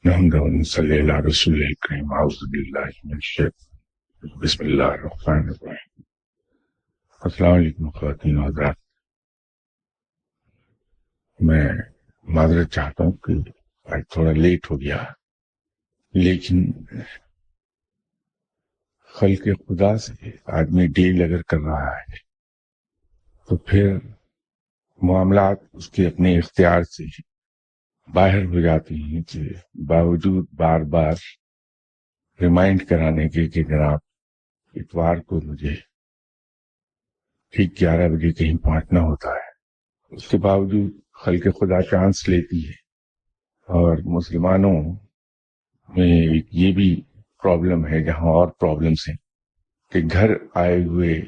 نحمده ونصلي على رسول الكريم اعوذ باللہ من الشیطان بسم اللہ الرحمن الرحیم۔ السلام علیکم خواتین و حضرات، میں معذرت چاہتا ہوں کہ آج تھوڑا لیٹ ہو گیا، لیکن خلق خدا سے آدمی ڈیل اگر کر رہا ہے تو پھر معاملات اس کے اپنے اختیار سے باہر ہو جاتی ہیں، کہ باوجود بار بار ریمائنڈ کرانے کے کہ جناب اتوار کو مجھے ٹھیک 11 بجے کہیں پہنچنا ہوتا ہے، اس کے باوجود خلق خدا چانس لیتی ہے۔ اور مسلمانوں میں ایک یہ بھی پرابلم ہے، جہاں اور پرابلمس ہیں، کہ گھر آئے ہوئے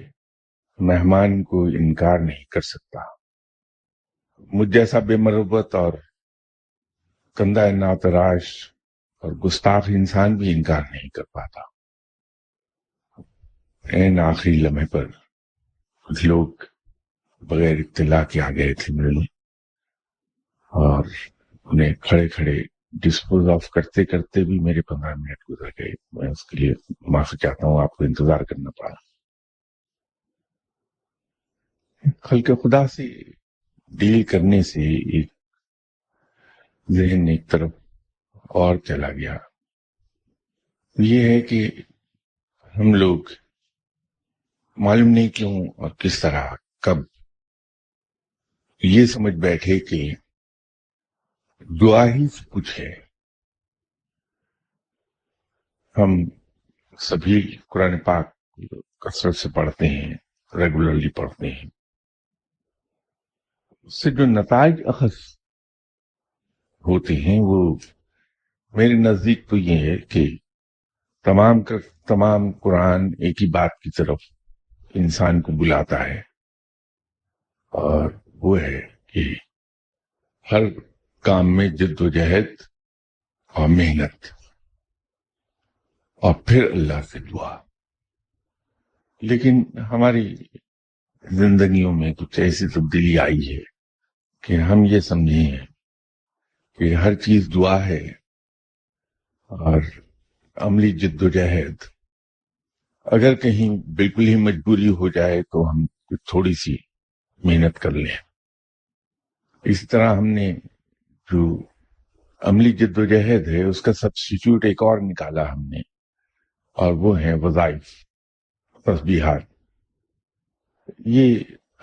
مہمان کو انکار نہیں کر سکتا۔ مجھ جیسا بے مربت اور کندہ ناتراش اور گستاخ انسان بھی انکار نہیں کر پاتا۔ این آخری لمحے پر کچھ لوگ بغیر اطلاع کے آ گئے تھے ملنے، اور انہیں کھڑے کھڑے ڈسپوز آف کرتے کرتے بھی میرے 15 منٹ گزر گئے۔ میں اس کے لیے معافی چاہتا ہوں، آپ کو انتظار کرنا پڑا۔ خلق خدا سے ڈیل کرنے سے ایک ذہن ایک طرف اور چلا گیا، یہ ہے کہ ہم لوگ معلوم نہیں کیوں اور کس طرح کب یہ سمجھ بیٹھے کہ دعا ہی سب کچھ ہے۔ ہم سبھی قرآن پاک کثرت سے پڑھتے ہیں، ریگولرلی پڑھتے ہیں، اس سے جو نتائج اخذ ہوتے ہیں وہ میرے نزدیک تو یہ ہے کہ تمام قرآن ایک ہی بات کی طرف انسان کو بلاتا ہے، اور وہ ہے کہ ہر کام میں جد و جہد اور محنت، اور پھر اللہ سے دعا۔ لیکن ہماری زندگیوں میں کچھ ایسی تبدیلی آئی ہے کہ ہم یہ سمجھے ہیں کہ ہر چیز دعا ہے، اور عملی جد و جہد اگر کہیں بالکل ہی مجبوری ہو جائے تو ہم کچھ تھوڑی سی محنت کر لیں۔ اس طرح ہم نے جو عملی جد و جہد ہے اس کا سبسٹیٹیوٹ ایک اور نکالا ہم نے، اور وہ ہیں وظائف، تسبیحات۔ یہ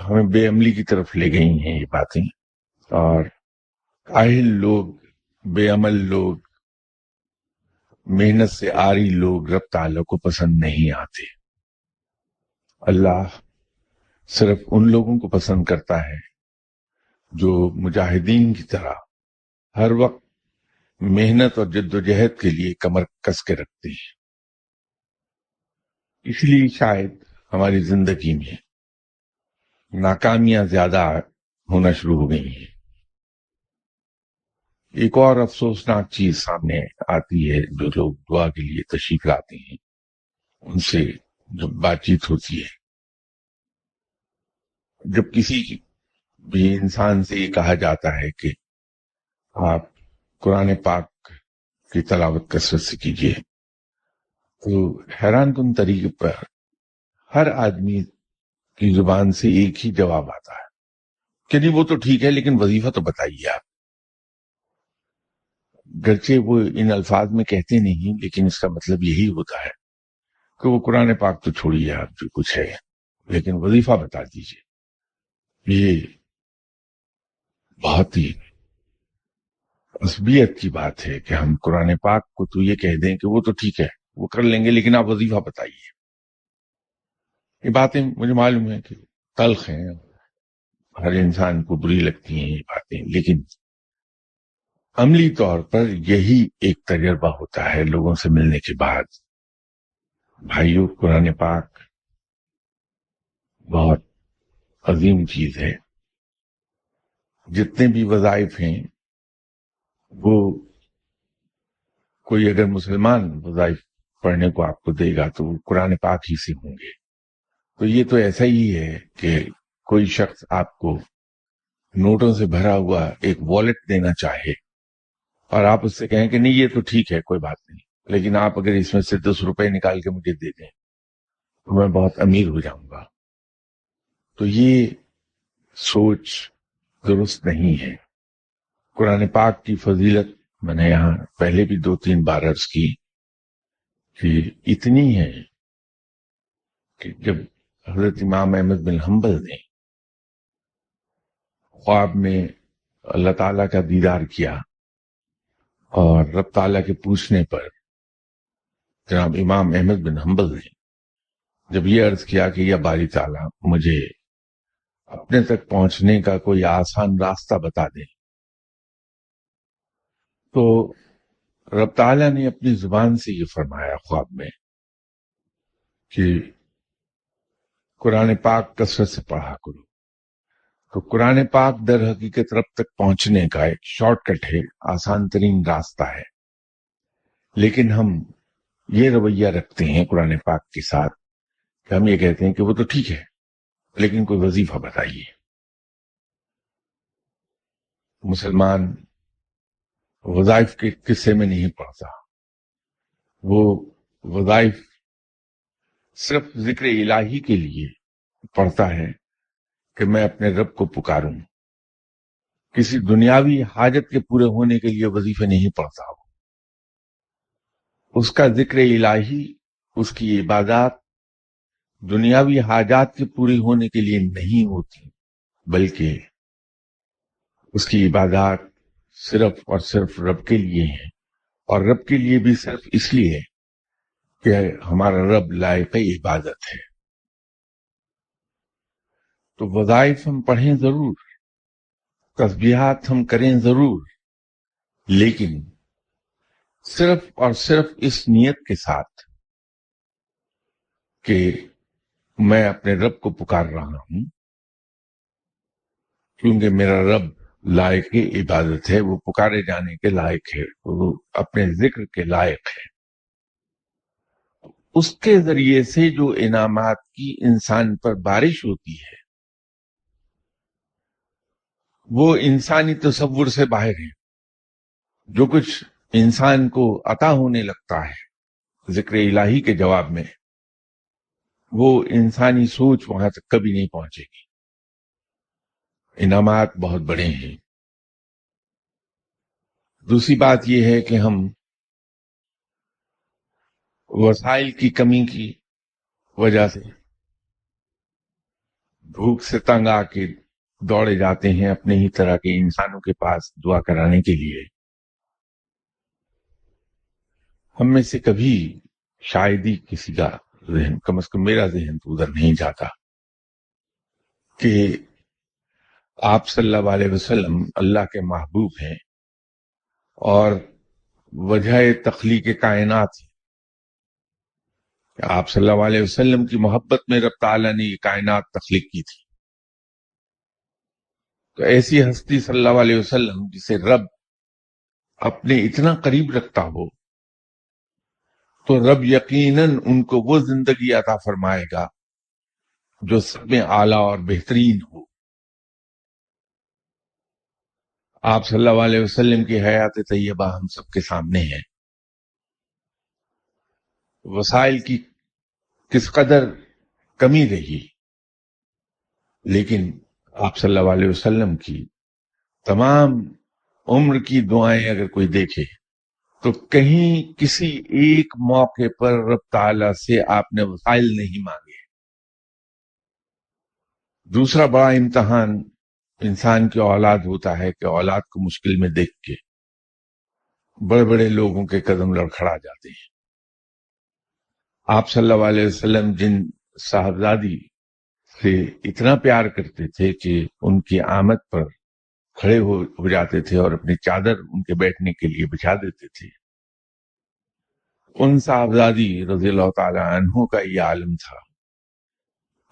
ہمیں بے عملی کی طرف لے گئی ہیں یہ باتیں، اور کاہل لوگ، بے عمل لوگ، محنت سے عاری لوگ رب تعالیٰ کو پسند نہیں آتے۔ اللہ صرف ان لوگوں کو پسند کرتا ہے جو مجاہدین کی طرح ہر وقت محنت اور جد و جہد کے لیے کمر کس کے رکھتے ہیں۔ اس لیے شاید ہماری زندگی میں ناکامیاں زیادہ ہونا شروع ہو گئی ہیں۔ ایک اور افسوسناک چیز سامنے آتی ہے، جو لوگ دعا کے لیے تشریف لاتے ہیں ان سے جب بات چیت ہوتی ہے، جب کسی بھی انسان سے یہ کہا جاتا ہے کہ آپ قرآن پاک کی تلاوت کثرت سے کیجیے، تو حیران کن طریقے پر ہر آدمی کی زبان سے ایک ہی جواب آتا ہے کہ نہیں وہ تو ٹھیک ہے، لیکن وظیفہ تو بتائیے آپ۔ گرچہ وہ ان الفاظ میں کہتے نہیں، لیکن اس کا مطلب یہی ہوتا ہے کہ وہ قرآن پاک تو چھوڑیے آپ جو کچھ ہے، لیکن وظیفہ بتا دیجیے۔ یہ بہت ہی عصبیت کی بات ہے کہ ہم قرآن پاک کو تو یہ کہہ دیں کہ وہ تو ٹھیک ہے، وہ کر لیں گے، لیکن آپ وظیفہ بتائیے۔ یہ باتیں مجھے معلوم ہے کہ تلخ ہیں، ہر انسان کو بری لگتی ہیں یہ باتیں، لیکن عملی طور پر یہی ایک تجربہ ہوتا ہے لوگوں سے ملنے کے بعد۔ بھائیو، قرآن پاک بہت عظیم چیز ہے۔ جتنے بھی وظائف ہیں وہ کوئی اگر مسلمان وظائف پڑھنے کو آپ کو دے گا تو وہ قرآن پاک ہی سے ہوں گے۔ تو یہ تو ایسا ہی ہے کہ کوئی شخص آپ کو نوٹوں سے بھرا ہوا ایک والٹ دینا چاہے اور آپ اس سے کہیں کہ نہیں یہ تو ٹھیک ہے کوئی بات نہیں، لیکن آپ اگر اس میں سے 10 روپے نکال کے مجھے دے دیں تو میں بہت امیر ہو جاؤں گا، تو یہ سوچ درست نہیں ہے۔ قرآن پاک کی فضیلت میں نے یہاں پہلے بھی 2-3 بار عرض کی کہ اتنی ہے کہ جب حضرت امام احمد بن حنبل نے خواب میں اللہ تعالیٰ کا دیدار کیا اور رب تعالیٰ کے پوچھنے پر جناب امام احمد بن حنبل نے جب یہ عرض کیا کہ یا باری تعالیٰ مجھے اپنے تک پہنچنے کا کوئی آسان راستہ بتا دیں، تو رب تعالیٰ نے اپنی زبان سے یہ فرمایا خواب میں کہ قرآن پاک کثرت سے پڑھا کرو۔ تو قرآن پاک در حقیقت رب تک پہنچنے کا ایک شارٹ کٹ ہے، آسان ترین راستہ ہے، لیکن ہم یہ رویہ رکھتے ہیں قرآن پاک کے ساتھ کہ ہم یہ کہتے ہیں کہ وہ تو ٹھیک ہے لیکن کوئی وظیفہ بتائیے۔ مسلمان وظائف کے قصے میں نہیں پڑھتا، وہ وظائف صرف ذکر الہی کے لیے پڑھتا ہے کہ میں اپنے رب کو پکاروں، کسی دنیاوی حاجت کے پورے ہونے کے لیے وظیفے نہیں پڑھتا۔ اس کا ذکر الہی، اس کی عبادات دنیاوی حاجات کے پوری ہونے کے لیے نہیں ہوتی، بلکہ اس کی عبادات صرف اور صرف رب کے لیے ہیں، اور رب کے لیے بھی صرف اس لیے کہ ہمارا رب لائق عبادت ہے۔ تو وظائف ہم پڑھیں ضرور، تسبیحات ہم کریں ضرور، لیکن صرف اور صرف اس نیت کے ساتھ کہ میں اپنے رب کو پکار رہا ہوں کیونکہ میرا رب لائق عبادت ہے، وہ پکارے جانے کے لائق ہے، وہ اپنے ذکر کے لائق ہے۔ اس کے ذریعے سے جو انعامات کی انسان پر بارش ہوتی ہے وہ انسانی تصور سے باہر ہے۔ جو کچھ انسان کو عطا ہونے لگتا ہے ذکر الہی کے جواب میں، وہ انسانی سوچ وہاں تک کبھی نہیں پہنچے گی۔ انعامات بہت بڑے ہیں۔ دوسری بات یہ ہے کہ ہم وسائل کی کمی کی وجہ سے بھوک سے تنگ آ کے دوڑے جاتے ہیں اپنے ہی طرح کے انسانوں کے پاس دعا کرانے کے لیے۔ ہم میں سے کبھی شاید ہی کسی کا ذہن، کم از کم میرا ذہن تو ادھر نہیں جاتا کہ آپ صلی اللہ علیہ وسلم اللہ کے محبوب ہیں اور وجہ تخلیق کائنات ہیں۔ آپ صلی اللہ علیہ وسلم کی محبت میں رب تعالیٰ نے یہ کائنات تخلیق کی تھی۔ تو ایسی ہستی صلی اللہ علیہ وسلم جسے رب اپنے اتنا قریب رکھتا ہو تو رب یقیناً ان کو وہ زندگی عطا فرمائے گا جو سب میں اعلیٰ اور بہترین ہو۔ آپ صلی اللہ علیہ وسلم کی حیات طیبہ ہم سب کے سامنے ہے۔ وسائل کی کس قدر کمی رہی، لیکن آپ صلی اللہ علیہ وسلم کی تمام عمر کی دعائیں اگر کوئی دیکھے تو کہیں کسی ایک موقع پر رب تعالیٰ سے آپ نے وسائل نہیں مانگے۔ دوسرا بڑا امتحان انسان کی اولاد ہوتا ہے کہ اولاد کو مشکل میں دیکھ کے بڑے بڑے لوگوں کے قدم لڑکھڑا جاتے ہیں۔ آپ صلی اللہ علیہ وسلم جن صاحبزادی سے اتنا پیار کرتے تھے کہ ان کی آمد پر کھڑے ہو جاتے تھے اور اپنی چادر ان کے بیٹھنے کے لیے بچھا دیتے تھے، ان صاحبزادی رضی اللہ تعالی عنہ کا یہ عالم تھا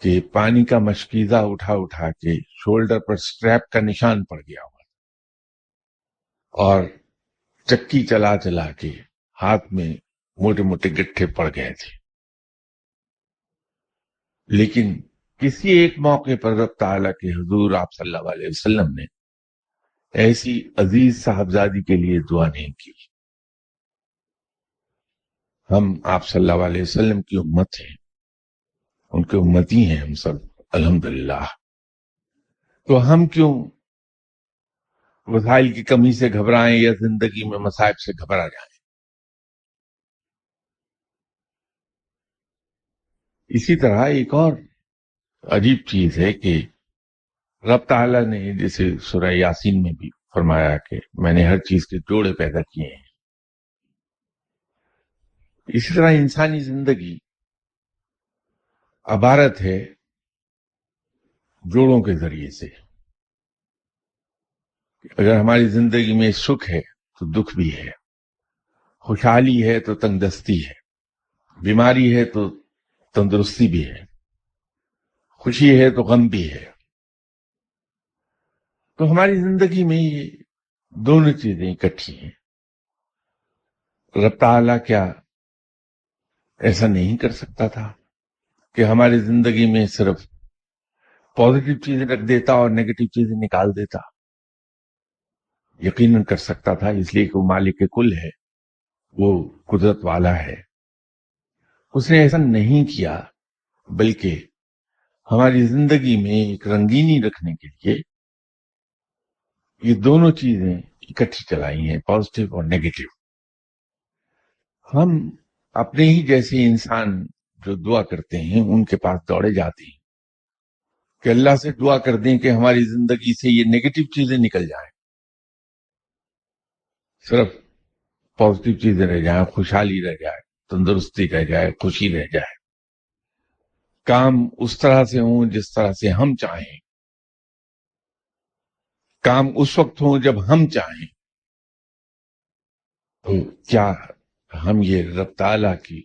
کہ پانی کا مشکیزہ اٹھا اٹھا کے شولڈر پر سٹریپ کا نشان پڑ گیا ہوا اور چکی چلا چلا کے ہاتھ میں موٹے موٹے گٹھے پڑ گئے تھے، لیکن کسی ایک موقع پر رب تعالیٰ کے حضور آپ صلی اللہ علیہ وسلم نے ایسی عزیز صاحبزادی کے لیے دعا نہیں کی. ہم آپ صلی اللہ علیہ وسلم کی امت ہیں، ان کے امتی ہیں ہم سب الحمدللہ. تو ہم کیوں وسائل کی کمی سے گھبرائیں یا زندگی میں مصائب سے گھبرا جائیں؟ اسی طرح ایک اور عجیب چیز ہے کہ رب تعالیٰ نے جیسے سورہ یاسین میں بھی فرمایا کہ میں نے ہر چیز کے جوڑے پیدا کیے ہیں، اسی طرح انسانی زندگی عبارت ہے جوڑوں کے ذریعے سے. اگر ہماری زندگی میں سکھ ہے تو دکھ بھی ہے، خوشحالی ہے تو تنگ دستی ہے، بیماری ہے تو تندرستی بھی ہے، خوشی ہے تو غم بھی ہے. تو ہماری زندگی میں یہ دونوں چیزیں اکٹھی ہیں. رب تعالیٰ کیا ایسا نہیں کر سکتا تھا کہ ہماری زندگی میں صرف پازیٹیو چیزیں رکھ دیتا اور نیگیٹو چیزیں نکال دیتا؟ یقیناً کر سکتا تھا، اس لیے کہ وہ مالک کل ہے، وہ قدرت والا ہے. اس نے ایسا نہیں کیا، بلکہ ہماری زندگی میں ایک رنگینی رکھنے کے لیے یہ دونوں چیزیں اکٹھی چلائی ہیں، پازیٹیو اور نیگیٹو. ہم اپنے ہی جیسے انسان جو دعا کرتے ہیں ان کے پاس دوڑے جاتے ہیں کہ اللہ سے دعا کر دیں کہ ہماری زندگی سے یہ نیگیٹو چیزیں نکل جائیں، صرف پازیٹیو چیزیں رہ جائیں، خوشحالی رہ جائے، تندرستی رہ جائے، خوشی رہ جائے، کام اس طرح سے ہوں جس طرح سے ہم چاہیں، کام اس وقت ہوں جب ہم چاہیں. تو کیا ہم یہ رب تعالیٰ کی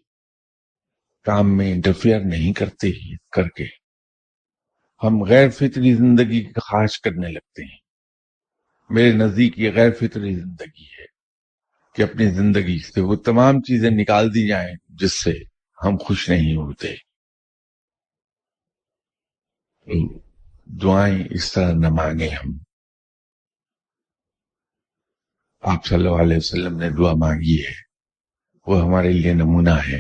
کام میں انٹرفیئر نہیں کرتے ہی کر کے ہم غیر فطری زندگی کی خواہش کرنے لگتے ہیں؟ میرے نزدیک یہ غیر فطری زندگی ہے کہ اپنی زندگی سے وہ تمام چیزیں نکال دی جائیں جس سے ہم خوش نہیں ہوتے. دعائیں اس طرح نہ مانگیں. ہم آپ صلی اللہ علیہ وسلم نے دعا مانگی ہے، وہ ہمارے لیے نمونہ ہے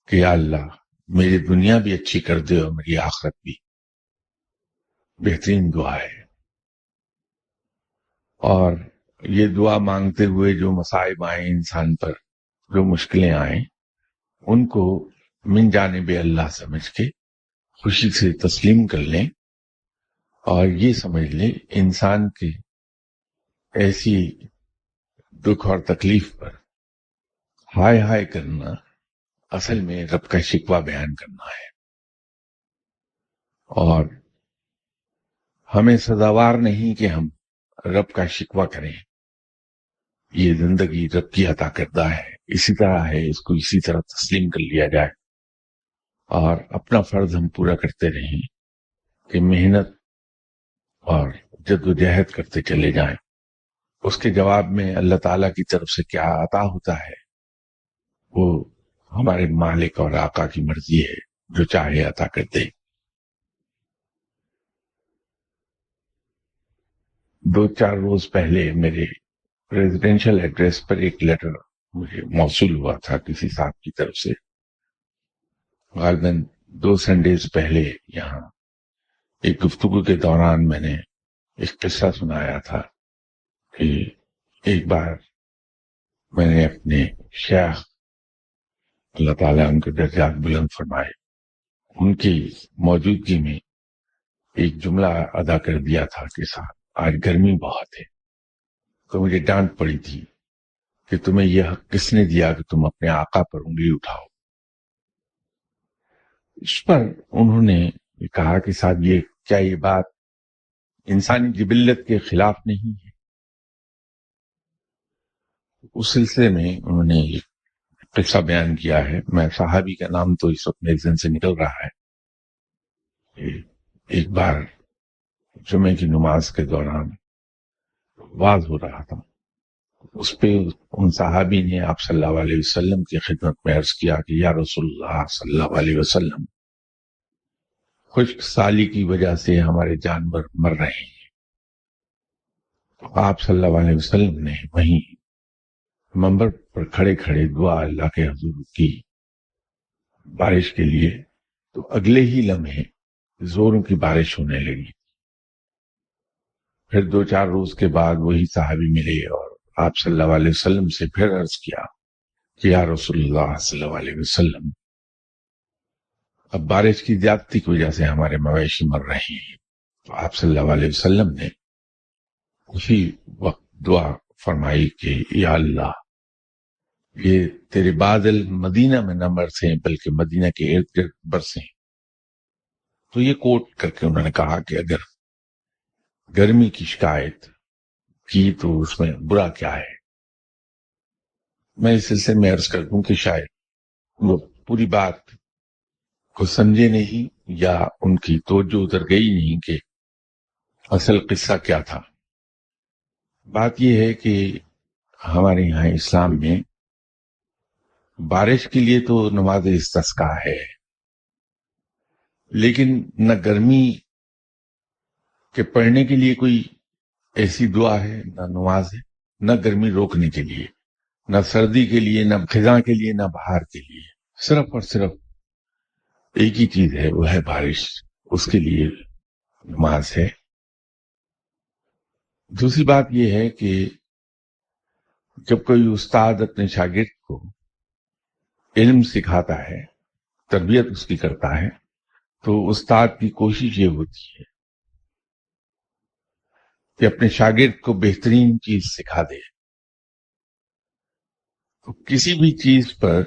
کہ یا اللہ میری دنیا بھی اچھی کر دے اور میری آخرت بھی. بہترین دعا ہے. اور یہ دعا مانگتے ہوئے جو مصائب آئیں انسان پر، جو مشکلیں آئیں، ان کو من جانب اللہ سمجھ کے خوشی سے تسلیم کر لیں اور یہ سمجھ لیں انسان کے ایسی دکھ اور تکلیف پر ہائے ہائے کرنا اصل میں رب کا شکوہ بیان کرنا ہے، اور ہمیں سزاوار نہیں کہ ہم رب کا شکوہ کریں. یہ زندگی رب کی عطا کردہ ہے، اسی طرح ہے، اس کو اسی طرح تسلیم کر لیا جائے اور اپنا فرض ہم پورا کرتے رہیں کہ محنت اور جد و جہد کرتے چلے جائیں. اس کے جواب میں اللہ تعالیٰ کی طرف سے کیا عطا ہوتا ہے وہ ہمارے مالک اور آقا کی مرضی ہے، جو چاہے عطا کر دے. 2-4 روز پہلے میرے ریزیڈینشل ایڈریس پر ایک لیٹر مجھے موصول ہوا تھا کسی صاحب کی طرف سے. غالباً 2 سنڈیز پہلے یہاں ایک گفتگو کے دوران میں نے ایک قصہ سنایا تھا کہ ایک بار میں نے اپنے شیخ، اللہ تعالیٰ ان کے درجات بلند فرمائے، ان کی موجودگی میں ایک جملہ ادا کر دیا تھا کہ صاحب آج گرمی بہت ہے. تو مجھے ڈانٹ پڑی تھی کہ تمہیں یہ حق کس نے دیا کہ تم اپنے آقا پر انگلی اٹھاؤ. اس پر انہوں نے کہا کہ صاحب یہ بات انسانی جبلت کے خلاف نہیں ہے. اس سلسلے میں انہوں نے ایک قصہ بیان کیا ہے. میں صحابی کا نام تو اس وقت میگزین سے نکل رہا ہے. ایک بار جمعے کی نماز کے دوران واز ہو رہا تھا، اس پہ ان صحابی نے آپ صلی اللہ علیہ وسلم کی خدمت میں عرض کیا کہ یا رسول اللہ صلی اللہ علیہ وسلم، خشک سالی کی وجہ سے ہمارے جانور مر رہے ہیں. آپ صلی اللہ علیہ وسلم نے وہیں منبر پر کھڑے کھڑے دعا اللہ کے حضور کی بارش کے لیے، تو اگلے ہی لمحے زوروں کی بارش ہونے لگی۔ پھر 2-4 روز کے بعد وہی صحابی ملے اور آپ صلی اللہ علیہ وسلم سے پھر عرض کیا کہ یا رسول اللہ صلی اللہ علیہ وسلم، اب بارش کی زیادتی کی وجہ سے ہمارے مویشی مر رہے ہیں۔ تو آپ صلی اللہ علیہ وسلم نے اسی وقت دعا فرمائی کہ یا اللہ، یہ تیرے بادل مدینہ میں نہ برسیں بلکہ مدینہ کے ارد گرد برسیں۔ تو یہ کوٹ کر کے انہوں نے کہا کہ اگر گرمی کی شکایت کی تو اس میں برا کیا ہے۔ میں اس سلسلے میں عرض کر دوں کہ شاید وہ پوری بات کو سمجھے نہیں یا ان کی توجہ ادھر گئی نہیں کہ اصل قصہ کیا تھا۔ بات یہ ہے کہ ہمارے یہاں اسلام میں بارش کے لیے تو نماز استسقاء ہے، لیکن نہ گرمی کے پڑھنے کے لیے کوئی ایسی دعا ہے، نہ نماز ہے، نہ گرمی روکنے کے لیے، نہ سردی کے لیے، نہ خزاں کے لیے، نہ بہار کے لیے۔ صرف اور صرف ایک ہی چیز ہے، وہ ہے بارش، اس کے لیے نماز ہے۔ دوسری بات یہ ہے کہ جب کوئی استاد اپنے شاگرد کو علم سکھاتا ہے، تربیت اس کی کرتا ہے، تو استاد کی کوشش یہ ہوتی ہے کہ اپنے شاگرد کو بہترین چیز سکھا دے۔ تو کسی بھی چیز پر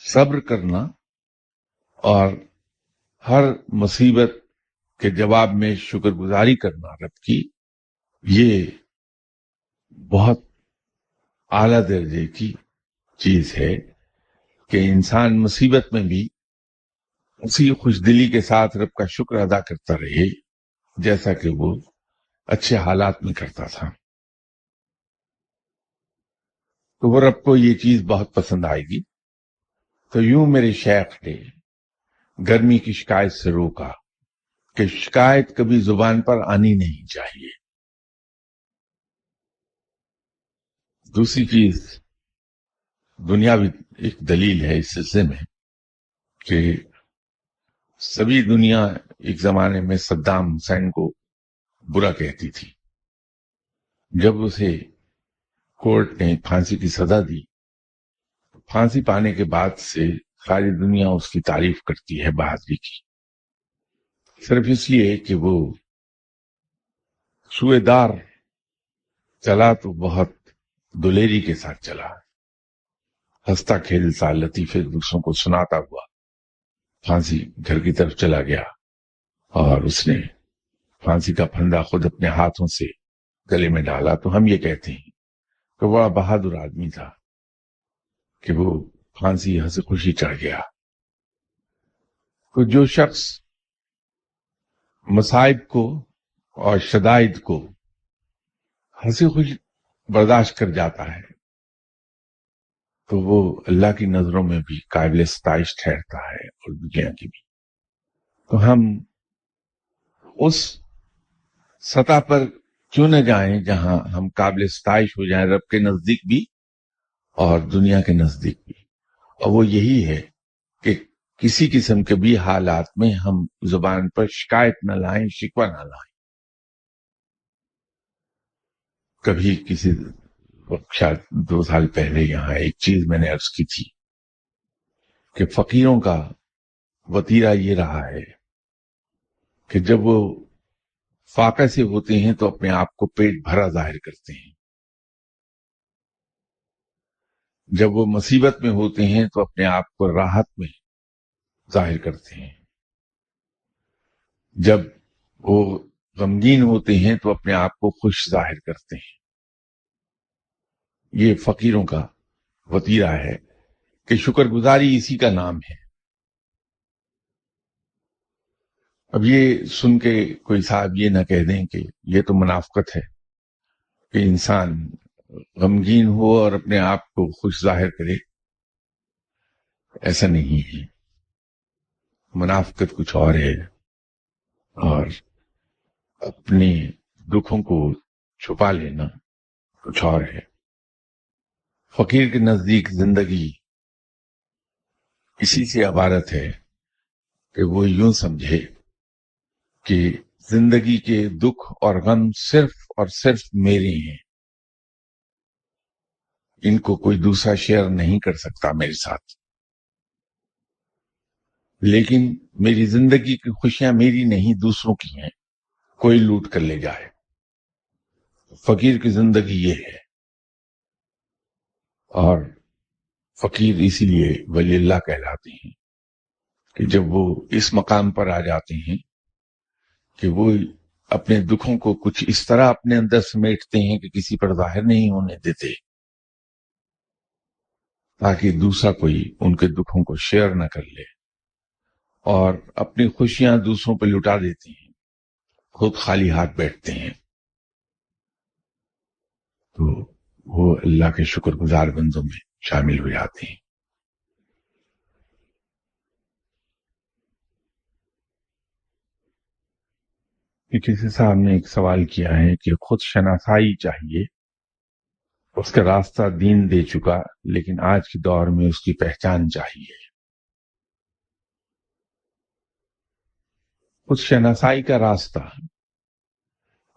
صبر کرنا اور ہر مصیبت کے جواب میں شکر گزاری کرنا رب کی، یہ بہت اعلیٰ درجے کی چیز ہے کہ انسان مصیبت میں بھی اسی خوش دلی کے ساتھ رب کا شکر ادا کرتا رہے جیسا کہ وہ اچھے حالات میں کرتا تھا۔ تو وہ رب کو یہ چیز بہت پسند آئے گی۔ تو یوں میرے شیخ نے گرمی کی شکایت سے روکا کہ شکایت کبھی زبان پر آنی نہیں چاہیے۔ دوسری چیز دنیاوی ایک دلیل ہے اس سلسلے میں کہ سبھی دنیا ایک زمانے میں صدام حسین کو برا کہتی تھی۔ جب اسے کورٹ نے پھانسی کی سزا دی، پھانسی پانے کے بعد سے ساری دنیا اس کی تعریف کرتی ہے بہادری کی، صرف اس لیے کہ وہ سوئے دار چلا تو بہت دلیری کے ساتھ چلا، ہنستا کھیلتا لطیفے دوسروں کو سناتا ہوا پھانسی گھر کی طرف چلا گیا، اور اس نے پھانسی کا پھندا خود اپنے ہاتھوں سے گلے میں ڈالا۔ تو ہم یہ کہتے ہیں کہ بڑا بہادر آدمی تھا کہ وہ پھانسی ہنسی خوشی چڑھ گیا۔ تو جو شخص مصائب کو اور شدائد کو ہنسی خوشی برداشت کر جاتا ہے تو وہ اللہ کی نظروں میں بھی قابل ستائش ٹھہرتا ہے اور دنیا کی بھی۔ تو ہم اس سطح پر کیوں نہ جائیں جہاں ہم قابل ستائش ہو جائیں، رب کے نزدیک بھی اور دنیا کے نزدیک بھی، اور وہ یہی ہے کہ کسی قسم کے بھی حالات میں ہم زبان پر شکایت نہ لائیں، شکوہ نہ لائیں۔ کبھی کسی وقت شاید 2 سال پہلے یہاں ایک چیز میں نے عرض کی تھی کہ فقیروں کا وتیرہ یہ رہا ہے کہ جب وہ فاقے سے ہوتے ہیں تو اپنے آپ کو پیٹ بھرا ظاہر کرتے ہیں، جب وہ مصیبت میں ہوتے ہیں تو اپنے آپ کو راحت میں ظاہر کرتے ہیں، جب وہ غمگین ہوتے ہیں تو اپنے آپ کو خوش ظاہر کرتے ہیں۔ یہ فقیروں کا وتیرہ ہے کہ شکر گزاری اسی کا نام ہے۔ اب یہ سن کے کوئی صاحب یہ نہ کہہ دیں کہ یہ تو منافقت ہے کہ انسان غمگین ہو اور اپنے آپ کو خوش ظاہر کرے۔ ایسا نہیں ہے، منافقت کچھ اور ہے، اور اپنے دکھوں کو چھپا لینا کچھ اور ہے۔ فقیر کے نزدیک زندگی اسی سے عبارت ہے کہ وہ یوں سمجھے کہ زندگی کے دکھ اور غم صرف اور صرف میرے ہیں، ان کو کوئی دوسرا شیئر نہیں کر سکتا میرے ساتھ، لیکن میری زندگی کی خوشیاں میری نہیں دوسروں کی ہیں، کوئی لوٹ کر لے جائے۔ فقیر کی زندگی یہ ہے، اور فقیر اسی لیے ولی اللہ کہلاتے ہیں کہ جب وہ اس مقام پر آ جاتے ہیں کہ وہ اپنے دکھوں کو کچھ اس طرح اپنے اندر سمیٹتے ہیں کہ کسی پر ظاہر نہیں ہونے دیتے، تاکہ دوسرا کوئی ان کے دکھوں کو شیئر نہ کر لے، اور اپنی خوشیاں دوسروں پہ لٹا دیتے ہیں، خود خالی ہاتھ بیٹھتے ہیں، تو وہ اللہ کے شکر گزار بندوں میں شامل ہو جاتے ہیں۔ کسی صاحب نے ایک سوال کیا ہے کہ خود شناسائی چاہیے، اس کا راستہ دین دے چکا، لیکن آج کے دور میں اس کی پہچان چاہیے۔ خود شناسائی کا راستہ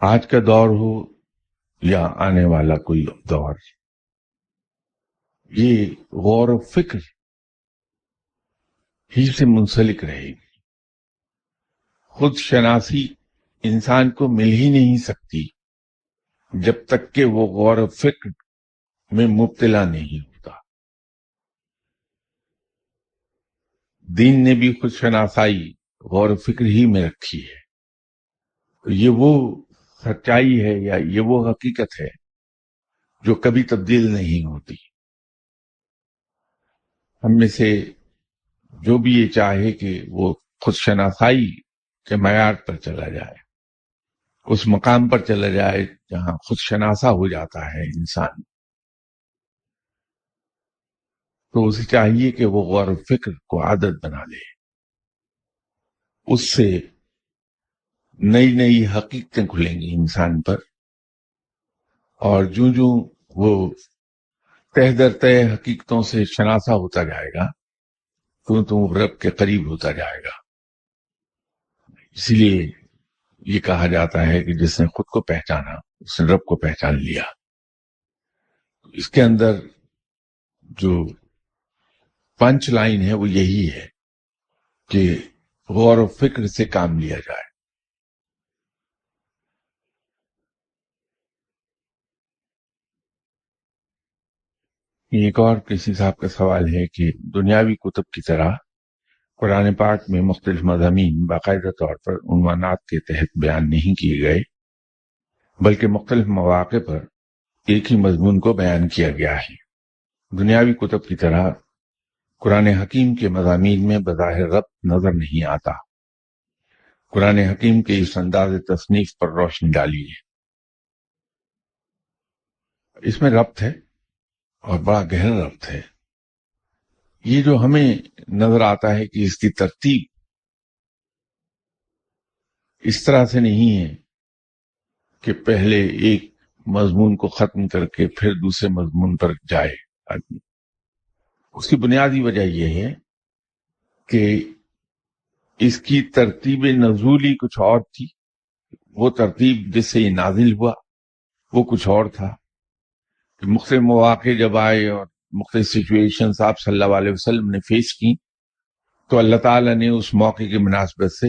آج کا دور ہو یا آنے والا کوئی دور، یہ غور و فکر ہی سے منسلک رہے گی۔ خود شناسی انسان کو مل ہی نہیں سکتی جب تک کہ وہ غور و فکر میں مبتلا نہیں ہوتا۔ دین نے بھی خود شناسائی غور و فکر ہی میں رکھی ہے۔ یہ وہ سچائی ہے یا یہ وہ حقیقت ہے جو کبھی تبدیل نہیں ہوتی۔ ہم میں سے جو بھی یہ چاہے کہ وہ خود شناسائی کے معیار پر چلا جائے، اس مقام پر چلا جائے جہاں خود شناسا ہو جاتا ہے انسان، تو اسے چاہیے کہ وہ غور و فکر کو عادت بنا لے، اس سے نئی نئی حقیقتیں کھلیں گی انسان پر، اور جوں جوں وہ تہ در تہ حقیقتوں سے شناسا ہوتا جائے گا تو رب کے قریب ہوتا جائے گا۔ اسی لیے یہ کہا جاتا ہے کہ جس نے خود کو پہچانا اس نے رب کو پہچان لیا۔ اس کے اندر جو پنچ لائن ہے وہ یہی ہے کہ غور و فکر سے کام لیا جائے۔ ایک اور کسی صاحب کا سوال ہے کہ دنیاوی کتب کی طرح قرآن پاک میں مختلف مضامین باقاعدہ طور پر عنوانات کے تحت بیان نہیں کیے گئے، بلکہ مختلف مواقع پر ایک ہی مضمون کو بیان کیا گیا ہے۔ دنیاوی کتب کی طرح قرآن حکیم کے مضامین میں بظاہر ربط نظر نہیں آتا۔ قرآن حکیم کے اس انداز تصنیف پر روشنی ڈالیے۔ اس میں ربط ہے اور بڑا گہرا ربط ہے۔ یہ جو ہمیں نظر آتا ہے کہ اس کی ترتیب اس طرح سے نہیں ہے کہ پہلے ایک مضمون کو ختم کر کے پھر دوسرے مضمون پر جائے آدمی، اس کی بنیادی وجہ یہ ہے کہ اس کی ترتیب نزولی کچھ اور تھی، وہ ترتیب جس سے یہ نازل ہوا وہ کچھ اور تھا۔ مختلف مواقع جب آئے اور مختلف سچویشنز آپ صلی اللہ علیہ وسلم نے فیس کی تو اللہ تعالیٰ نے اس موقع کی مناسبت سے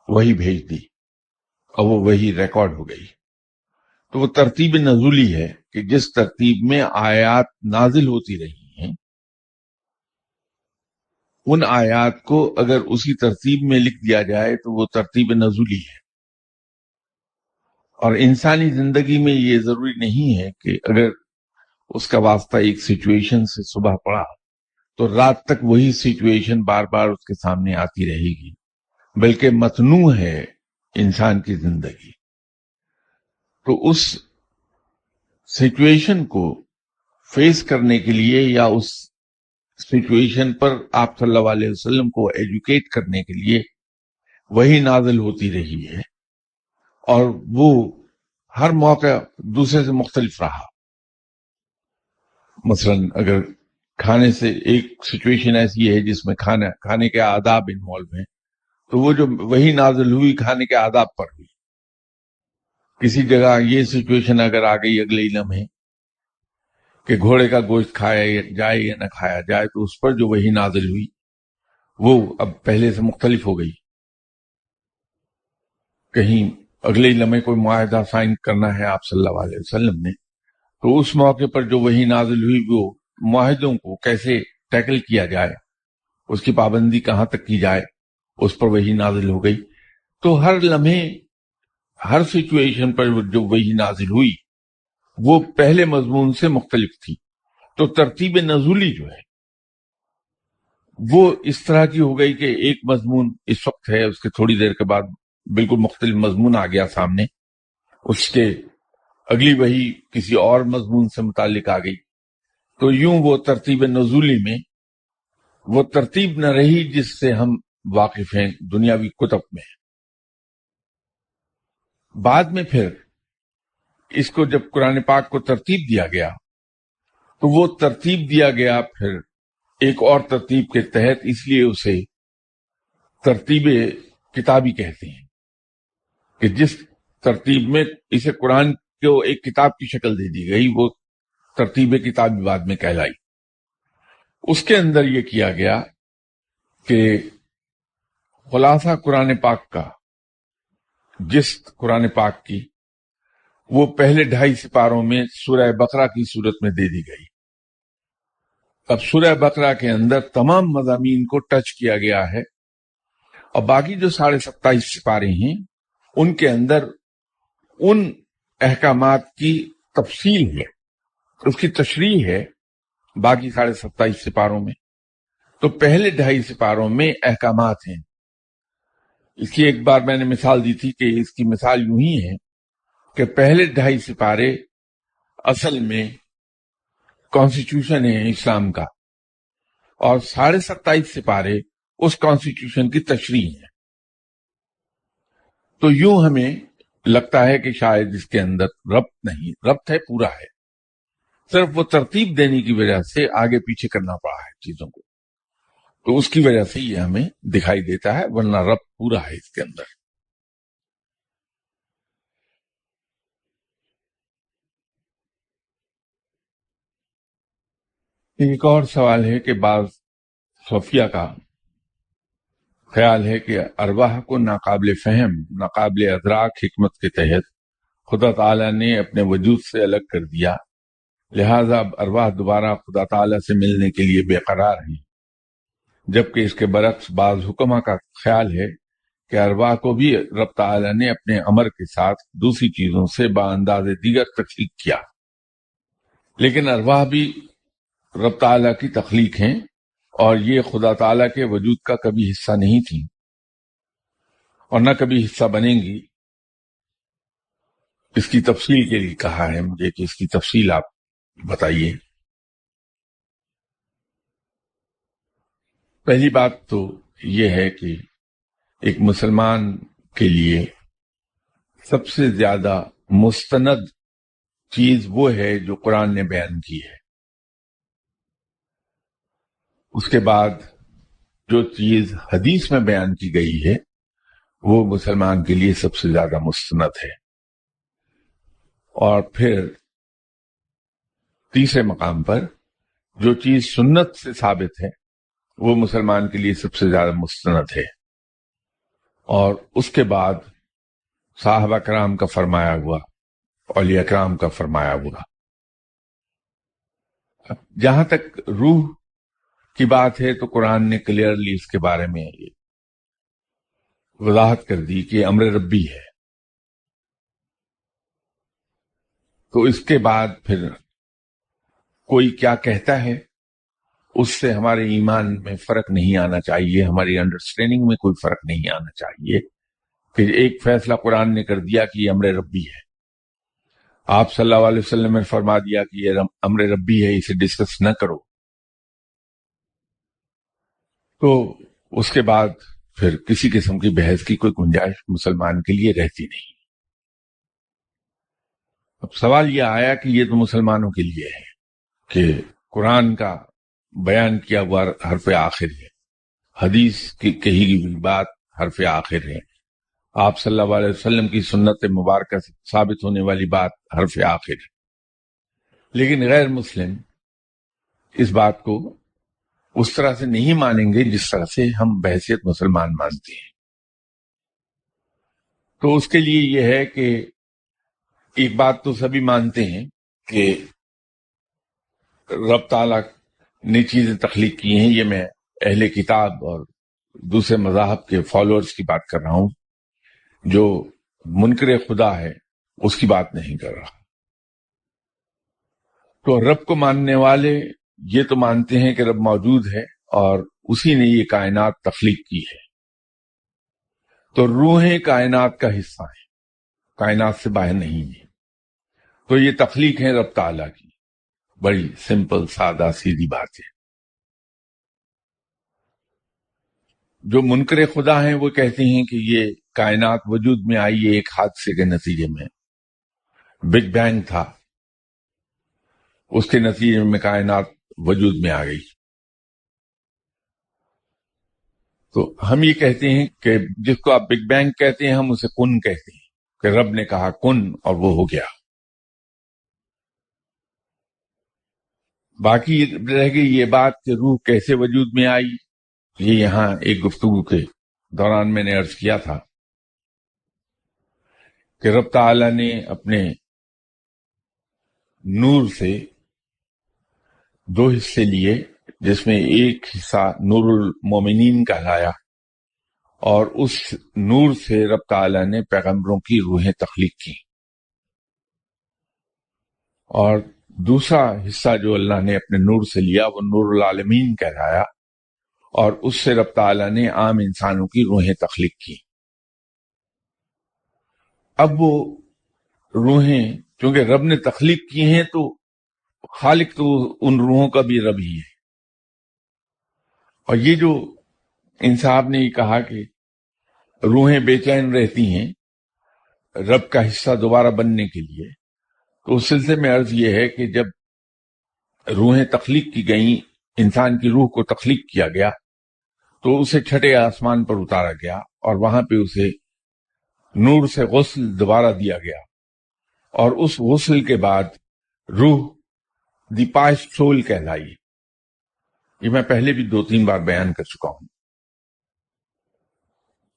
وہی بھیج دی اور وہ وہی ریکارڈ ہو گئی۔ تو وہ ترتیب نزولی ہے کہ جس ترتیب میں آیات نازل ہوتی رہی ہیں، ان آیات کو اگر اسی ترتیب میں لکھ دیا جائے تو وہ ترتیب نزولی ہے۔ اور انسانی زندگی میں یہ ضروری نہیں ہے کہ اگر اس کا واسطہ ایک سچویشن سے صبح پڑا تو رات تک وہی سچویشن بار بار اس کے سامنے آتی رہے گی، بلکہ متنوع ہے انسان کی زندگی۔ تو اس سچویشن کو فیس کرنے کے لیے یا اس سچویشن پر آپ صلی اللہ علیہ وسلم کو ایجوکیٹ کرنے کے لیے وہی نازل ہوتی رہی ہے، اور وہ ہر موقع دوسرے سے مختلف رہا. مثلاً اگر کھانے سے ایک سچویشن ایسی ہے جس میں کھانے کے آداب انوالو ہیں، تو وہ جو وہی نازل ہوئی کھانے کے آداب پر ہوئی. کسی جگہ یہ سچویشن اگر آ گئی اگلے ہی لمحے کہ گھوڑے کا گوشت کھایا جائے یا نہ کھایا جائے، تو اس پر جو وہی نازل ہوئی وہ اب پہلے سے مختلف ہو گئی. کہیں اگلے ہی لمحے کوئی معاہدہ سائن کرنا ہے آپ صلی اللہ علیہ وسلم نے، تو اس موقع پر جو وہی نازل ہوئی وہ معاہدوں کو کیسے ٹیکل کیا جائے، اس کی پابندی کہاں تک کی جائے، اس پر وہی نازل ہو گئی. تو ہر لمحے ہر سچویشن پر جو وہی نازل ہوئی وہ پہلے مضمون سے مختلف تھی. تو ترتیب نزولی جو ہے وہ اس طرح کی ہو گئی کہ ایک مضمون اس وقت ہے، اس کے تھوڑی دیر کے بعد بالکل مختلف مضمون آ گیا سامنے، اس کے اگلی وہی کسی اور مضمون سے متعلق آ گئی. تو یوں وہ ترتیب نزولی میں وہ ترتیب نہ رہی جس سے ہم واقف ہیں دنیاوی کتب میں. بعد میں پھر اس کو جب قرآن پاک کو ترتیب دیا گیا تو وہ ترتیب دیا گیا پھر ایک اور ترتیب کے تحت، اس لیے اسے ترتیب کتابی کہتے ہیں کہ جس ترتیب میں اسے قرآن کو ایک کتاب کی شکل دے دی گئی وہ ترتیب کتابی بعد میں کہلائی. اس کے اندر یہ کیا گیا کہ خلاصہ قرآن پاک کا، جس قرآن پاک کی وہ پہلے 2.5 سپاروں میں سورہ بقرہ کی صورت میں دے دی گئی. اب سورہ بقرہ کے اندر تمام مضامین کو ٹچ کیا گیا ہے، اور باقی جو 27.5 سپارے ہیں ان کے اندر ان احکامات کی تفصیل ہے، اس کی تشریح ہے باقی 27.5 سپاروں میں. تو پہلے 2.5 سپاروں میں احکامات ہیں. اس کی ایک بار میں نے مثال دی تھی کہ اس کی مثال یوں ہی ہے کہ پہلے 2.5 سپارے اصل میں کانسٹیٹیوشن ہے اسلام کا، اور 27.5 سپارے اس کانسٹیٹیوشن کی تشریح ہے. تو یوں ہمیں لگتا ہے کہ شاید اس کے اندر ربط نہیں، ربط ہے، پورا ہے، صرف وہ ترتیب دینے کی وجہ سے آگے پیچھے کرنا پڑا ہے چیزوں کو، تو اس کی وجہ سے یہ ہمیں دکھائی دیتا ہے، ورنہ ربط پورا ہے اس کے اندر. ایک اور سوال ہے کہ بعض صوفیہ کا خیال ہے کہ ارواح کو ناقابل فہم، ناقابل ادراک حکمت کے تحت خدا تعالیٰ نے اپنے وجود سے الگ کر دیا، لہذا اب ارواح دوبارہ خدا تعالیٰ سے ملنے کے لیے بے قرار ہیں. جبکہ اس کے برعکس بعض حکماء کا خیال ہے کہ ارواح کو بھی رب تعالیٰ نے اپنے امر کے ساتھ دوسری چیزوں سے بانداز دیگر تخلیق کیا، لیکن ارواح بھی رب تعالیٰ کی تخلیق ہیں اور یہ خدا تعالیٰ کے وجود کا کبھی حصہ نہیں تھی اور نہ کبھی حصہ بنیں گی. اس کی تفصیل کے لیے کہا ہے مجھے کہ اس کی تفصیل آپ بتائیے. پہلی بات تو یہ ہے کہ ایک مسلمان کے لیے سب سے زیادہ مستند چیز وہ ہے جو قرآن نے بیان کی ہے. اس کے بعد جو چیز حدیث میں بیان کی گئی ہے وہ مسلمان کے لیے سب سے زیادہ مستند ہے. اور پھر تیسرے مقام پر جو چیز سنت سے ثابت ہے وہ مسلمان کے لیے سب سے زیادہ مستند ہے. اور اس کے بعد صحابہ کرام کا فرمایا ہوا، اولیاء کرام کا فرمایا ہوا. جہاں تک روح کی بات ہے تو قرآن نے کلیئرلی اس کے بارے میں وضاحت کر دی کہ امر ربی ہے. تو اس کے بعد پھر کوئی کیا کہتا ہے اس سے ہمارے ایمان میں فرق نہیں آنا چاہیے، ہماری انڈرسٹینڈنگ میں کوئی فرق نہیں آنا چاہیے کہ ایک فیصلہ قرآن نے کر دیا کہ یہ امر ربی ہے، آپ صلی اللہ علیہ وسلم نے فرما دیا کہ یہ امر ربی ہے، اسے ڈسکس نہ کرو، تو اس کے بعد پھر کسی قسم کی بحث کی کوئی گنجائش مسلمان کے لیے رہتی نہیں. اب سوال یہ آیا کہ یہ تو مسلمانوں کے لیے ہے کہ قرآن کا بیان کیا ہوا حرف آخر ہے، حدیث کی کہی ہوئی بات حرف آخر ہے، آپ صلی اللہ علیہ وسلم کی سنت مبارکہ سے ثابت ہونے والی بات حرف آخر ہے، لیکن غیر مسلم اس بات کو اس طرح سے نہیں مانیں گے جس طرح سے ہم بحیثیت مسلمان مانتے ہیں۔ تو اس کے لیے یہ ہے کہ ایک بات تو سبھی مانتے ہیں کہ رب تعالیٰ نے چیزیں تخلیق کی ہیں، یہ میں اہل کتاب اور دوسرے مذاہب کے فالوورز کی بات کر رہا ہوں، جو منکر خدا ہے اس کی بات نہیں کر رہا۔ تو رب کو ماننے والے یہ تو مانتے ہیں کہ رب موجود ہے اور اسی نے یہ کائنات تخلیق کی ہے، تو روحیں کائنات کا حصہ ہیں، کائنات سے باہر نہیں ہیں، تو یہ تخلیق ہے رب تعالیٰ کی۔ بڑی سمپل سادہ سیدھی بات ہے۔ جو منکر خدا ہیں وہ کہتے ہیں کہ یہ کائنات وجود میں آئی ہے ایک حادثے کے نتیجے میں، بگ بینگ تھا، اس کے نتیجے میں کائنات وجود میں آ گئی۔ تو ہم یہ کہتے ہیں کہ جس کو آپ بگ بینگ کہتے ہیں ہم اسے کن کہتے ہیں، کہ رب نے کہا کن اور وہ ہو گیا۔ باقی رہ گئی یہ بات کہ روح کیسے وجود میں آئی، یہ یہاں ایک گفتگو کے دوران میں نے عرض کیا تھا کہ رب تعالیٰ نے اپنے نور سے دو حصے لیے، جس میں ایک حصہ نور المومنین کہلایا، اور اس نور سے رب تعالیٰ نے پیغمبروں کی روحیں تخلیق کی، اور دوسرا حصہ جو اللہ نے اپنے نور سے لیا وہ نور العالمین کہلایا، اور اس سے رب تعالیٰ نے عام انسانوں کی روحیں تخلیق کی۔ اب وہ روحیں چونکہ رب نے تخلیق کی ہیں تو خالق تو ان روحوں کا بھی رب ہی ہے، اور یہ جو ان صاحب نے یہ کہا کہ روحیں بے چین رہتی ہیں رب کا حصہ دوبارہ بننے کے لیے، تو اس سلسلے میں عرض یہ ہے کہ جب روحیں تخلیق کی گئیں، انسان کی روح کو تخلیق کیا گیا تو اسے چھٹے آسمان پر اتارا گیا اور وہاں پہ اسے نور سے غسل دوبارہ دیا گیا، اور اس غسل کے بعد روح دی پاسٹ سول کہلائی۔ یہ میں پہلے بھی 2-3 بار بیان کر چکا ہوں۔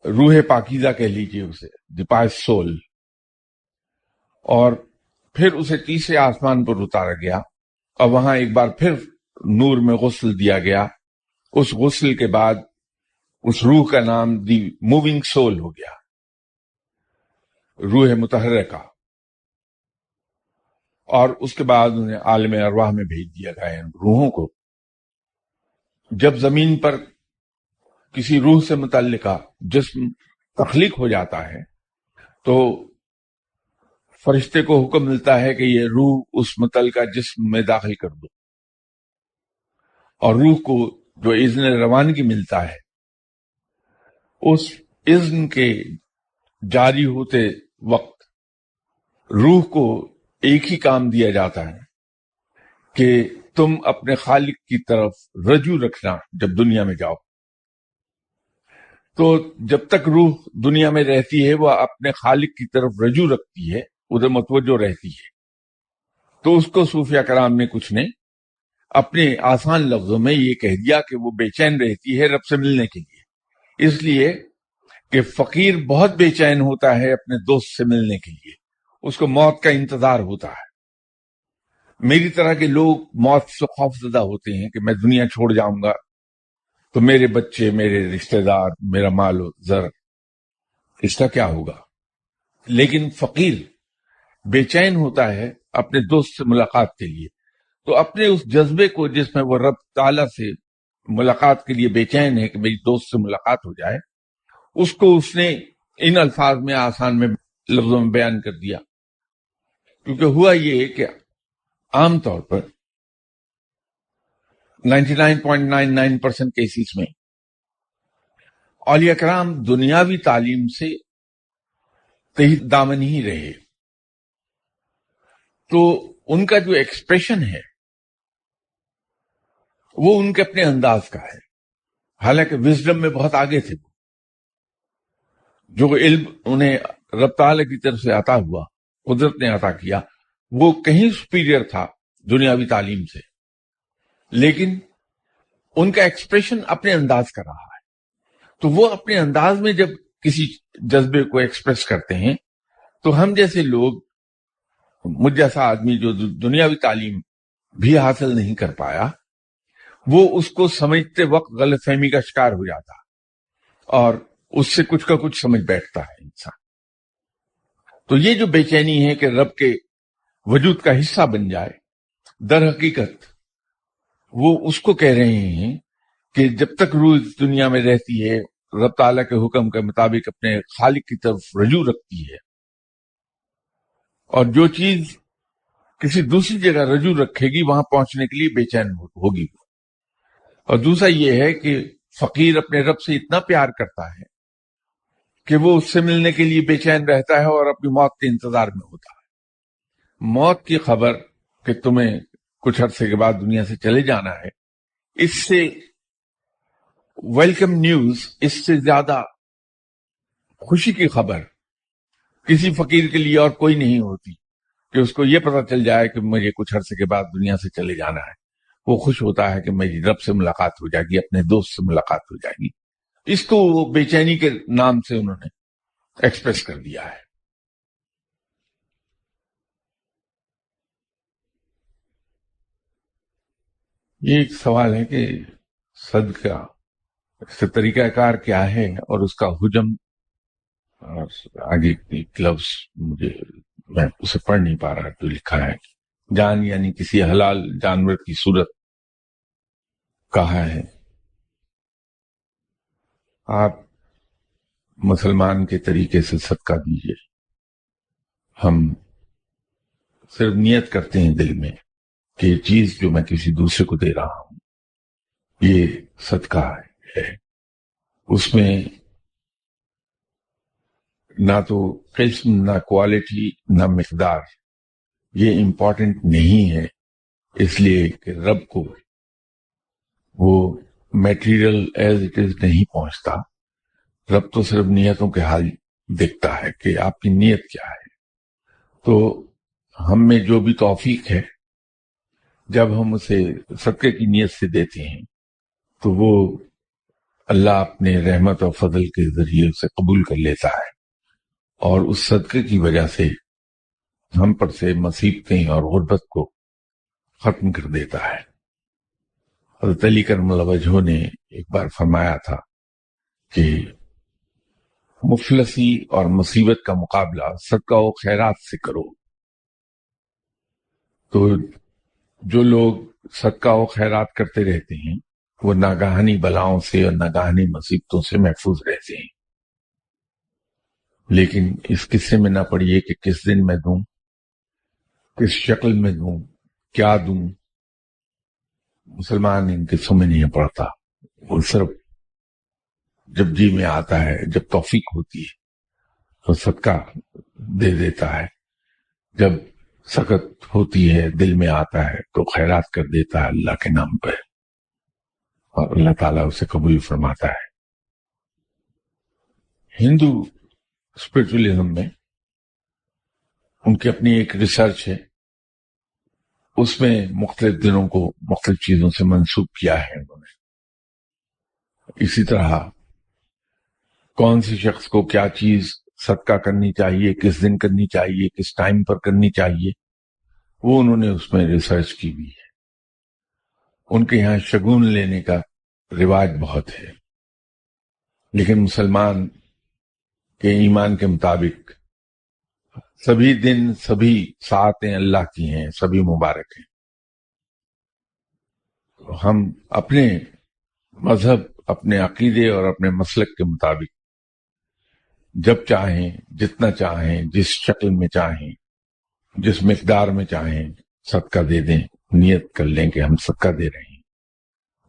روح پاکیزہ کہہ لیجئے اسے، دی پاسٹ سول، اور پھر اسے تیسرے آسمان پر اتارا گیا اور وہاں ایک بار پھر نور میں غسل دیا گیا۔ اس غسل کے بعد اس روح کا نام دی موونگ سول ہو گیا، روح متحرکہ، اور اس کے بعد انہیں عالم ارواح میں بھیج دیا گیا۔ روحوں کو جب زمین پر کسی روح سے متعلقہ جسم تخلیق ہو جاتا ہے تو فرشتے کو حکم ملتا ہے کہ یہ روح اس متعلقہ جسم میں داخل کر دو، اور روح کو جو اذن روانگی ملتا ہے اس اذن کے جاری ہوتے وقت روح کو ایک ہی کام دیا جاتا ہے کہ تم اپنے خالق کی طرف رجوع رکھنا جب دنیا میں جاؤ۔ تو جب تک روح دنیا میں رہتی ہے وہ اپنے خالق کی طرف رجوع رکھتی ہے، ادھر متوجہ رہتی ہے۔ تو اس کو صوفیہ کرام نے کچھ نے اپنے آسان لفظوں میں یہ کہہ دیا کہ وہ بے چین رہتی ہے رب سے ملنے کے لیے، اس لیے کہ فقیر بہت بے چین ہوتا ہے اپنے دوست سے ملنے کے لیے، اس کو موت کا انتظار ہوتا ہے۔ میری طرح کے لوگ موت سے خوف زدہ ہوتے ہیں کہ میں دنیا چھوڑ جاؤں گا تو میرے بچے، میرے رشتہ دار، میرا مال و زر، اس کا کیا ہوگا۔ لیکن فقیر بے چین ہوتا ہے اپنے دوست سے ملاقات کے لیے، تو اپنے اس جذبے کو جس میں وہ رب تعالیٰ سے ملاقات کے لیے بے چین ہے کہ میری دوست سے ملاقات ہو جائے، اس کو اس نے ان الفاظ میں آسان میں لفظوں میں بیان کر دیا۔ کیونکہ ہوا یہ کہ عام طور پر 99.99% کیسز میں اولیاء کرام دنیاوی تعلیم سے تحت دامن ہی رہے، تو ان کا جو ایکسپریشن ہے وہ ان کے اپنے انداز کا ہے. حالانکہ وزڈم میں بہت آگے تھے. جو علم انہیں رب تعالیٰ کی طرف سے عطا ہوا، قدرت نے عطا کیا، وہ کہیں سپیریئر تھا دنیاوی تعلیم سے، لیکن ان کا ایکسپریشن اپنے انداز کا رہا ہے. تو وہ اپنے انداز میں جب کسی جذبے کو ایکسپریس کرتے ہیں تو ہم جیسے لوگ، مجھ جیسا آدمی جو دنیاوی تعلیم بھی حاصل نہیں کر پایا، وہ اس کو سمجھتے وقت غلط فہمی کا شکار ہو جاتا اور اس سے کچھ کا کچھ سمجھ بیٹھتا ہے انسان. تو یہ جو بے چینی ہے کہ رب کے وجود کا حصہ بن جائے، در حقیقت وہ اس کو کہہ رہے ہیں کہ جب تک روح اس دنیا میں رہتی ہے، رب تعالیٰ کے حکم کے مطابق اپنے خالق کی طرف رجوع رکھتی ہے، اور جو چیز کسی دوسری جگہ رجوع رکھے گی وہاں پہنچنے کے لیے بے چین ہوگی. اور دوسرا یہ ہے کہ فقیر اپنے رب سے اتنا پیار کرتا ہے کہ وہ اس سے ملنے کے لیے بے چین رہتا ہے اور اپنی موت کے انتظار میں ہوتا ہے. موت کی خبر کہ تمہیں کچھ عرصے کے بعد دنیا سے چلے جانا ہے، اس سے ویلکم نیوز، اس سے زیادہ خوشی کی خبر کسی فقیر کے لیے اور کوئی نہیں ہوتی کہ اس کو یہ پتہ چل جائے کہ مجھے کچھ عرصے کے بعد دنیا سے چلے جانا ہے. وہ خوش ہوتا ہے کہ میری رب سے ملاقات ہو جائے گی، اپنے دوست سے ملاقات ہو جائے گی. اس کو وہ بے چینی کے نام سے انہوں نے ایکسپریس کر دیا ہے. یہ ایک سوال ہے کہ صدقہ، اس کا طریقہ کار کیا ہے اور اس کا حجم، اور آگے ایک لفظ میں اسے پڑھ نہیں پا رہا تو لکھا ہے جان، یعنی کسی حلال جانور کی صورت کہا ہے. آپ مسلمان کے طریقے سے صدقہ دیجئے. ہم صرف نیت کرتے ہیں دل میں کہ یہ چیز جو میں کسی دوسرے کو دے رہا ہوں یہ صدقہ ہے. اس میں نہ تو قسم، نہ کوالٹی، نہ مقدار، یہ امپورٹنٹ نہیں ہے، اس لیے کہ رب کو وہ میٹیریل ایز اٹ از نہیں پہنچتا. رب تو صرف نیتوں کے حال دیکھتا ہے کہ آپ کی نیت کیا ہے. تو ہم میں جو بھی توفیق ہے، جب ہم اسے صدقے کی نیت سے دیتے ہیں تو وہ اللہ اپنے رحمت اور فضل کے ذریعے اسے قبول کر لیتا ہے، اور اس صدقے کی وجہ سے ہم پر سے مصیبتیں اور غربت کو ختم کر دیتا ہے. حضرت علی کرم اللہ وجہہ نے ایک بار فرمایا تھا کہ مفلسی اور مصیبت کا مقابلہ صدقہ و خیرات سے کرو. تو جو لوگ صدقہ و خیرات کرتے رہتے ہیں وہ ناگہانی بلاؤں سے اور ناگہانی مصیبتوں سے محفوظ رہتے ہیں. لیکن اس قصے میں نہ پڑیے کہ کس دن میں دوں، کس شکل میں دوں، کیا دوں. مسلمان ان قصوں میں نہیں پڑتا. وہ صرف جب جی میں آتا ہے، جب توفیق ہوتی ہے تو صدقہ دے دیتا ہے، جب سخت ہوتی ہے، دل میں آتا ہے تو خیرات کر دیتا ہے اللہ کے نام پہ، اور اللہ تعالیٰ اسے قبول فرماتا ہے. ہندو اسپرچولیزم میں ان کی اپنی ایک ریسرچ ہے، اس میں مختلف دنوں کو مختلف چیزوں سے منسوب کیا ہے انہوں نے. اسی طرح کون سی شخص کو کیا چیز صدقہ کرنی چاہیے، کس دن کرنی چاہیے، کس ٹائم پر کرنی چاہیے، وہ انہوں نے اس میں ریسرچ کی بھی ہے. ان کے یہاں شگون لینے کا رواج بہت ہے، لیکن مسلمان کے ایمان کے مطابق سبھی دن، سبھی ساعتیں اللہ کی ہیں، سبھی مبارک ہیں. ہم اپنے مذہب، اپنے عقیدے اور اپنے مسلک کے مطابق جب چاہیں، جتنا چاہیں، جس شکل میں چاہیں، جس مقدار میں چاہیں صدقہ دے دیں. نیت کر لیں کہ ہم صدقہ دے رہے ہیں،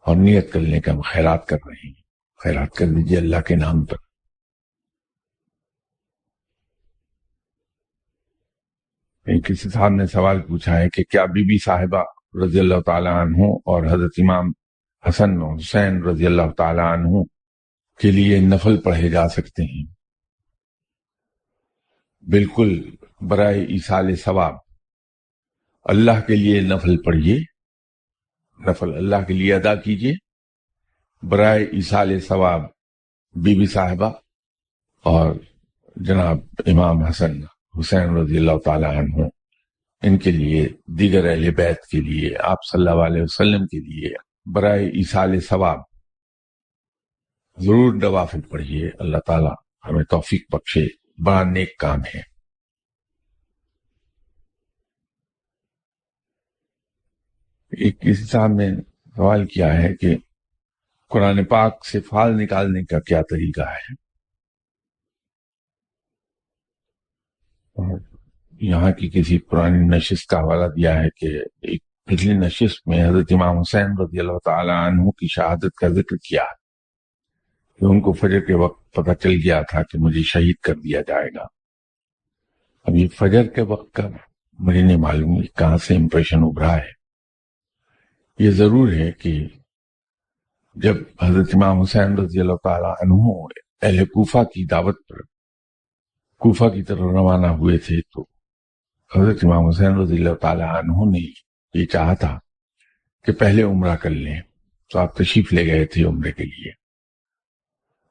اور نیت کر لیں کہ ہم خیرات کر رہے ہیں. خیرات کر دیجیے اللہ کے نام پر. کسی صاحب نے سوال پوچھا ہے کہ کیا بی بی صاحبہ رضی اللہ تعالیٰ عنہ اور حضرت امام حسن و حسین رضی اللہ تعالیٰ عنہ کے لیے نفل پڑھے جا سکتے ہیں؟ بالکل، برائے ایصال ثواب اللہ کے لیے نفل پڑھیے، نفل اللہ کے لیے ادا کیجیے، برائے ایصال ثواب بی بی صاحبہ اور جناب امام حسن حسین رضی اللہ تعالیٰ عنہ، ان کے لیے، دیگر اہل بیت کے لیے، آپ صلی اللہ علیہ وسلم کے لیے برائے ایصال ثواب ضرور نوافل پڑھیے۔ اللہ تعالیٰ ہمیں توفیق بخشے، بڑا نیک کام ہے۔ ایک کسی صاحب نے سوال کیا ہے کہ قرآن پاک سے فال نکالنے کا کیا طریقہ ہے؟ اور یہاں کی کسی پرانی نشست کا حوالہ دیا ہے کہ ایک پچھلی نشست میں حضرت امام حسین رضی اللہ تعالیٰ عنہ کی شہادت کا ذکر کیا کہ ان کو فجر کے وقت پتہ چل گیا تھا کہ مجھے شہید کر دیا جائے گا۔ اب یہ فجر کے وقت کا مجھے نہیں معلوم کہاں سے امپریشن ابھرا ہے۔ یہ ضرور ہے کہ جب حضرت امام حسین رضی اللہ تعالیٰ عنہ اہل کوفہ کی دعوت پر کوفہ کی طرف روانہ ہوئے تھے تو حضرت امام حسین رضی اللہ تعالیٰ عنہ نے یہ چاہا تھا کہ پہلے عمرہ کر لیں، تو آپ تشریف لے گئے تھے عمرے کے لیے۔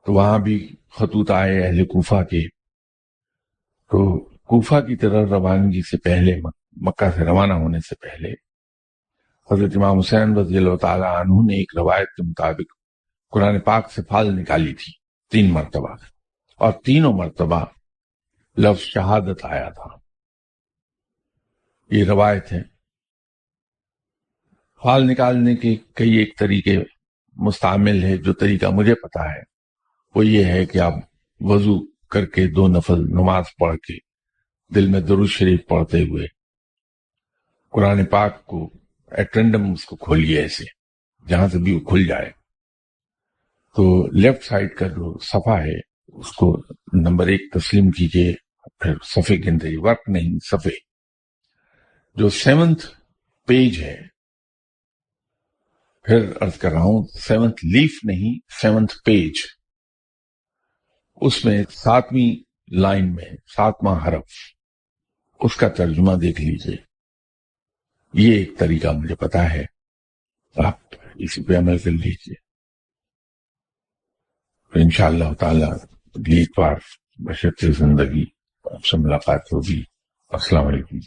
تو وہاں بھی خطوط آئے اہل کوفہ کے، تو کوفہ کی طرف روانگی سے پہلے، مکہ سے روانہ ہونے سے پہلے، حضرت امام حسین رضی اللہ تعالیٰ عنہ نے ایک روایت کے مطابق قرآن پاک سے فال نکالی تھی 3 مرتبہ، اور تینوں مرتبہ لفظ شہادت آیا تھا۔ یہ روایت ہے۔ فال نکالنے کے کئی ایک طریقے مستعمل ہے۔ جو طریقہ مجھے پتا ہے وہ یہ ہے کہ آپ وضو کر کے 2 نفل نماز پڑھ کے دل میں درود شریف پڑھتے ہوئے قرآن پاک کو ایٹ رینڈم اس کو کھولیے، ایسے جہاں سے بھی وہ کھل جائے۔ تو لیفٹ سائڈ کا جو صفحہ ہے اس کو نمبر 1 تسلیم کیجئے، پھر صفحے کے اندر، ورق نہیں، صفحے، جو 7th پیج ہے، پھر عرض کر رہا ہوں 7th لیف نہیں، 7th پیج، اس میں 7ویں لائن میں 7واں حرف، اس کا ترجمہ دیکھ لیجئے۔ یہ ایک طریقہ مجھے پتا ہے، آپ اسی پہ عمل کر لیجئے، انشاءاللہ تعالی اگلی بار بشرط زندگی آپ سے ملاقات ہوگی۔ السلام علیکم۔